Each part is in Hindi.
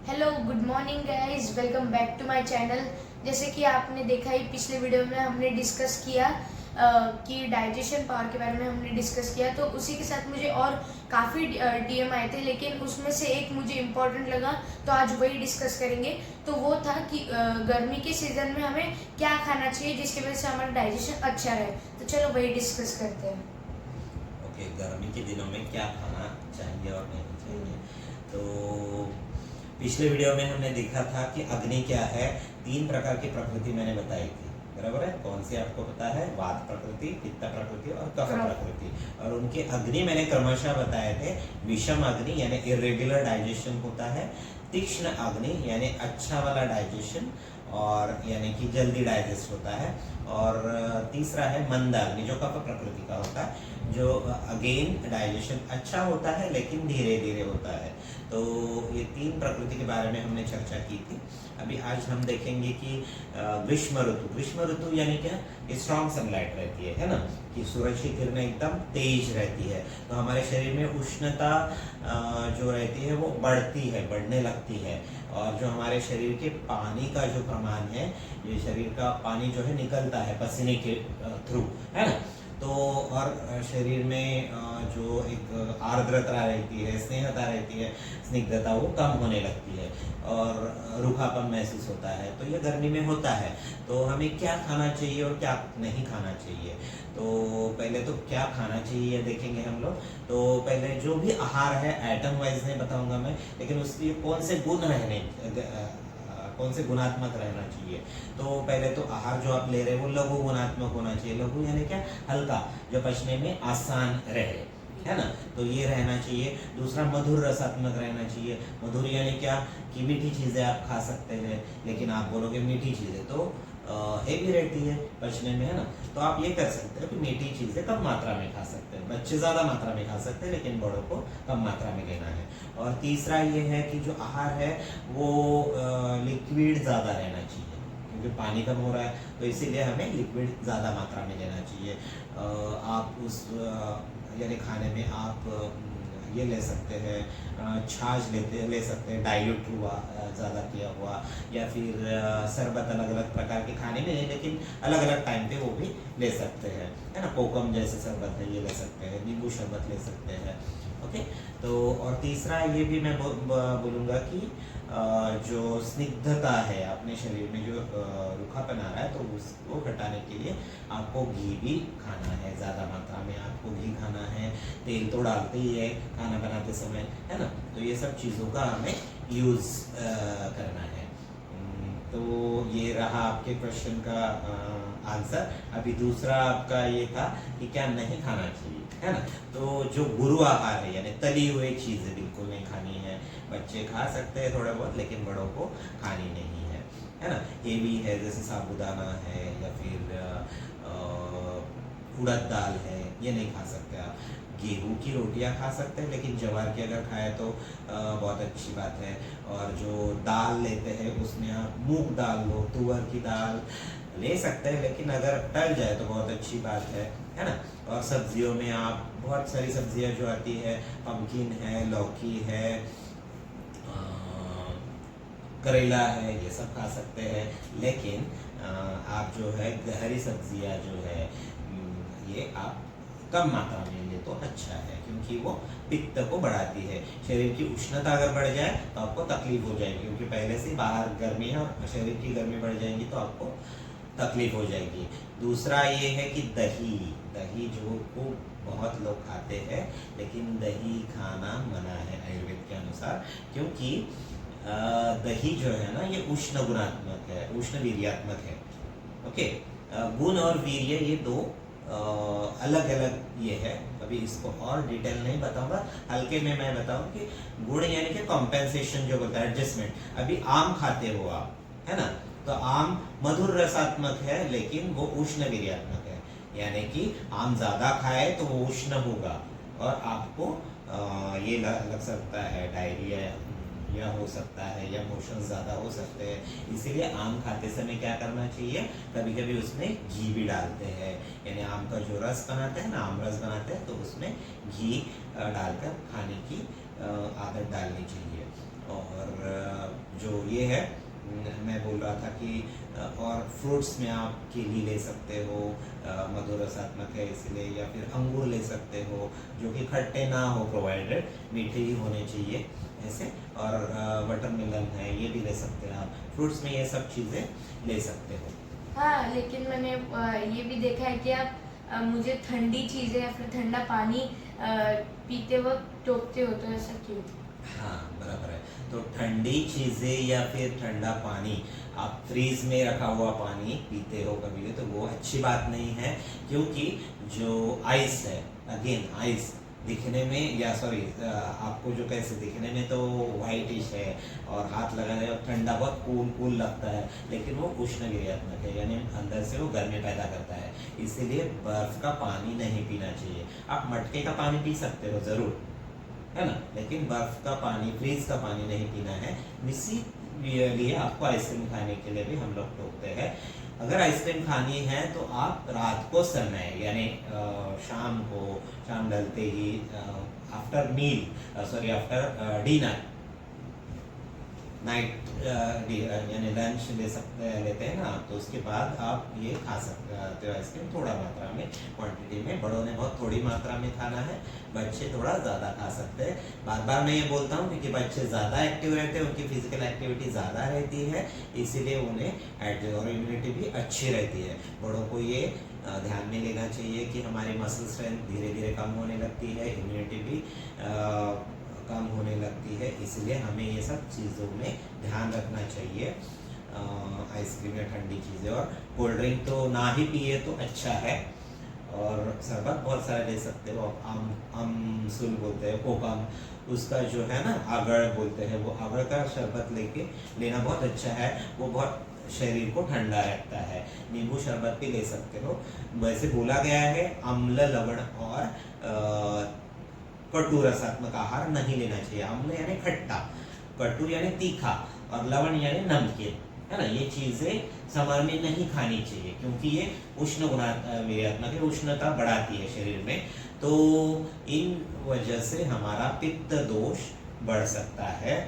Hello good morning guys, welcome back to my channel. जैसे कि आपने देखा ही पिछले वीडियो में हमने डिस्कस किया कि डाइजेशन पावर के बारे में हमने डिस्कस किया, तो उसी के साथ मुझे और काफ़ी डीएम आए थे, लेकिन उसमें से एक मुझे इम्पोर्टेंट लगा तो आज वही डिस्कस करेंगे। तो वो था कि गर्मी के सीज़न में हमें क्या खाना चाहिए जिसकी वजह से हमारा डाइजेशन अच्छा रहे। तो चलो वही डिस्कस करते हैं। ओके, गर्मी के दिनों में क्या खाना चाहिए और नहीं चाहिए। तो पिछले वीडियो में हमने देखा था कि अग्नि क्या है। 3 प्रकार की प्रकृति मैंने बताई थी, बराबर है। कौन सी आपको पता है? वात प्रकृति, पित्त प्रकृति और कफ प्रकृति। और उनके अग्नि मैंने क्रमशः बताए थे। विषम अग्नि यानी इरेगुलर डाइजेशन होता है, तीक्ष्ण अग्नि यानी अच्छा वाला डाइजेशन और यानी कि जल्दी डाइजेस्ट होता है, और तीसरा है मंद अग्नि जो कफ प्रकृति का होता है, जो अगेन डाइजेशन अच्छा होता है लेकिन धीरे धीरे होता है। तो ये 3 प्रकृति के बारे में हमने चर्चा की थी। अभी आज हम देखेंगे कि ग्रीष्म ऋतु यानी क्या, स्ट्रॉन्ग सनलाइट रहती है ना, कि सूरज की किरणें एकदम तेज रहती है, तो हमारे शरीर में उष्णता जो रहती है वो बढ़ने लगती है। और जो हमारे शरीर के पानी का जो प्रमाण है, ये शरीर का पानी जो है निकलता है पसीने के थ्रू, है ना। तो और शरीर में जो एक आर्द्रता रहती है, स्नेहता रहती है, स्निग्धता वो कम होने लगती है और रूखापन महसूस होता है। तो ये गर्मी में होता है। तो हमें क्या खाना चाहिए और क्या नहीं खाना चाहिए। तो पहले तो क्या खाना चाहिए देखेंगे हम लोग। तो पहले जो भी आहार है एटम वाइज नहीं बताऊंगा मैं, लेकिन उसकी कौन से गुणात्मक रहना चाहिए। तो पहले तो आहार जो आप ले रहे हैं वो लघु गुणात्मक होना चाहिए। लघु यानी क्या? हल्का, जो पचने में आसान रहे, है ना। तो ये रहना चाहिए। दूसरा मधुर रसात्मक रहना चाहिए। मधुर यानी क्या कि मीठी चीज़ें आप खा सकते हैं, लेकिन आप बोलोगे मीठी चीज़ें तो हेवी रहती है पचने में, है ना। तो आप ये कर सकते हो कि मीठी चीज़ें कम मात्रा में खा सकते हैं। बच्चे ज़्यादा मात्रा में खा सकते हैं, लेकिन बड़ों को कम मात्रा में लेना है। और तीसरा ये है कि जो आहार है वो लिक्विड ज़्यादा रहना चाहिए, क्योंकि पानी कम हो रहा है, तो इसीलिए हमें लिक्विड ज़्यादा मात्रा में लेना चाहिए। आप उस यानी खाने में आप ये ले सकते हैं, छाछ ले सकते हैं, डाइल्यूट हुआ, ज़्यादा किया हुआ, या फिर शरबत अलग अलग प्रकार के खाने में, लेकिन अलग अलग टाइम पे वो भी ले सकते हैं, है ना। कोकम जैसे शरबत है ये ले सकते हैं, नींबू शरबत ले सकते हैं। ओके। तो और तीसरा ये भी मैं बोलूँगा कि जो स्निग्धता है अपने शरीर में, जो रूखापन आ रहा है, तो उसको घटाने के लिए आपको घी भी खाना है। ज़्यादा मात्रा में आपको घी खाना है। तेल तो डालते ही है खाना बनाते समय, है ना। तो ये सब चीज़ों का हमें यूज़ करना है। तो ये रहा आपके क्वेश्चन का आंसर। अभी दूसरा आपका ये था कि क्या नहीं खाना चाहिए, है ना। तो जो गुरु आहार है यानी तली हुई चीज़ें बिल्कुल नहीं खानी है। बच्चे खा सकते हैं थोड़ा बहुत, लेकिन बड़ों को खानी नहीं है ना। हेवी है जैसे साबूदाना है या फिर उड़द दाल है, ये नहीं खा सकते आप। गेहूं की रोटियां खा सकते हैं, लेकिन ज्वार की अगर खाए तो बहुत अच्छी बात है। और जो दाल लेते हैं उसमें आप मूंग दाल लो, तुअर की दाल ले सकते हैं, लेकिन अगर टल जाए तो बहुत अच्छी बात है ना। और सब्जियों में आप बहुत सारी सब्जियां जो आती है, पम्पकिन है, लौकी है, करेला है, ये सब खा सकते हैं। लेकिन आप जो है हरी सब्जियां जो है ये आप कम मात्रा में ले तो अच्छा है, क्योंकि वो पित्त को बढ़ाती है। शरीर की उष्णता अगर बढ़ जाए तो आपको तकलीफ हो जाएगी, क्योंकि पहले से बाहर गर्मी है और शरीर की गर्मी बढ़ जाएगी तो आपको तकलीफ हो जाएगी। दूसरा ये है कि दही जो को बहुत लोग खाते हैं, लेकिन दही खाना मना है आयुर्वेद के अनुसार, क्योंकि दही जो है ना ये उष्ण गुणात्मक है, उष्ण वीर्यात्मक है। ओके। गुण और वीर्य ये दो अलग अलग ये है। अभी इसको और डिटेल नहीं बताऊंगा, हल्के में मैं बताऊं कि गुण यानी कि कॉम्पेंसेशन जो बोलता है, एडजस्टमेंट। अभी आम खाते हो आप, है ना, तो आम मधुर रसात्मक है, लेकिन वो उष्ण वीर्यात्मक है। यानी कि आम ज्यादा खाए तो वो उष्ण होगा और आपको ये लग सकता है डायरिया या हो सकता है, या मोशन ज़्यादा हो सकते हैं। इसीलिए आम खाते समय क्या करना चाहिए, कभी कभी उसमें घी भी डालते हैं, यानी आम का जो रस बनाते हैं ना, आम रस बनाते हैं, तो उसमें घी डालकर खाने की आदत डालनी चाहिए। और ये है। मैं बोल रहा था कि और फ्रूट्स में आप कीवी ले सकते हो, मधुर रसात्मक है इसलिए, या फिर अंगूर ले सकते हो जो कि खट्टे ना हो, प्रोवाइडेड मीठे ही होने चाहिए ऐसे। और वाटरमेलन है, ये भी ले सकते हैं आप। फ्रूट्स में ये सब चीज़ें ले सकते हो। हाँ, लेकिन मैंने ये भी देखा है कि आप मुझे ठंडी चीज़ें या फिर ठंडा पानी पीते वक्त टोकते हो, तो ऐसा क्यों? हाँ, बराबर है। तो ठंडी चीज़ें या फिर ठंडा पानी, आप फ्रीज में रखा हुआ पानी पीते हो कभी भी, तो वो अच्छी बात नहीं है। क्योंकि जो आइस है, अगेन आइस दिखने में, या सॉरी, आपको जो कैसे दिखने में तो वाइटिश है और हाथ लगाने और ठंडा, बहुत कूल कूल लगता है, लेकिन वो उष्णगिरियात्मक है, यानी अंदर से वो गर्मी पैदा करता है। इसीलिए बर्फ का पानी नहीं पीना चाहिए। आप मटके का पानी पी सकते हो ज़रूर, है ना, लेकिन बर्फ का पानी, फ्रीज का पानी नहीं पीना है। इसी लिए आपको आइसक्रीम खाने के लिए भी हम लोग टोकते हैं। अगर आइसक्रीम खानी है तो आप रात को समय, यानी शाम ढलते ही, after meal, sorry after dinner, night यानी लंच लेते हैं ना, तो उसके बाद आप ये खा सकते हो आइसक्रीम, थोड़ा मात्रा में, क्वांटिटी में। बड़ों ने बहुत थोड़ी मात्रा में खाना है, बच्चे थोड़ा ज़्यादा खा सकते हैं। बार बार मैं ये बोलता हूँ क्योंकि बच्चे ज़्यादा एक्टिव रहते हैं, उनकी फिजिकल एक्टिविटी ज़्यादा रहती है, इसीलिए उन्हें और इम्यूनिटी भी अच्छी रहती है। बड़ों को ये ध्यान में लेना चाहिए कि हमारी मसल स्ट्रेंथ धीरे धीरे कम होने लगती है, इम्यूनिटी भी कम होने लगती है, इसलिए हमें ये सब चीज़ों में ध्यान रखना चाहिए। आइसक्रीम या ठंडी चीज़ें, और कोल्ड ड्रिंक तो ना ही पिए तो अच्छा है। और शरबत बहुत सारे ले सकते हो, अमसुल बोलते हैं, कोकम, उसका जो है ना, आगड़ बोलते हैं, वो आगड़ का शरबत लेना बहुत अच्छा है। वो बहुत शरीर को ठंडा रखता है। नींबू शरबत भी ले सकते हो। वैसे बोला गया है अम्ल, लवण और कटु रसात्मक आहार नहीं लेना चाहिए। अम्ल यानी खट्टा, कटु यानी तीखा, और लवण यानी नमकीन, है ना। ये चीज़ें समर में नहीं खानी चाहिए क्योंकि ये उष्ण गुणात्मक है, उष्णता बढ़ाती है शरीर में। तो इन वजह से हमारा पित्त दोष बढ़ सकता है।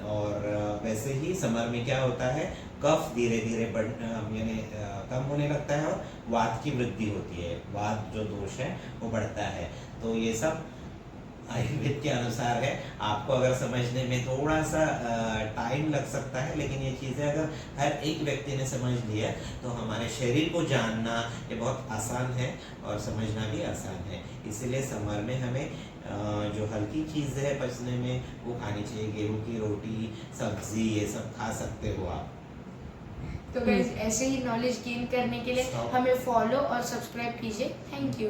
और वैसे ही समर में क्या होता है, कफ धीरे धीरे यानी कम होने लगता है और वात की वृद्धि होती है, वात जो दोष है वो बढ़ता है। तो ये सब आयुर्वेद के अनुसार है। आपको अगर समझने में थोड़ा सा टाइम लग सकता है, लेकिन ये चीज़ें अगर हर एक व्यक्ति ने समझ लिया तो हमारे शरीर को जानना ये बहुत आसान है और समझना भी आसान है। इसीलिए समर में हमें जो हल्की चीज़ें है पचने में वो खानी चाहिए। गेहूं की रोटी, सब्जी, ये सब खा सकते हो आप। तो गाइस, ऐसे ही नॉलेज गेन करने के लिए हमें फॉलो और सब्सक्राइब कीजिए। Thank you.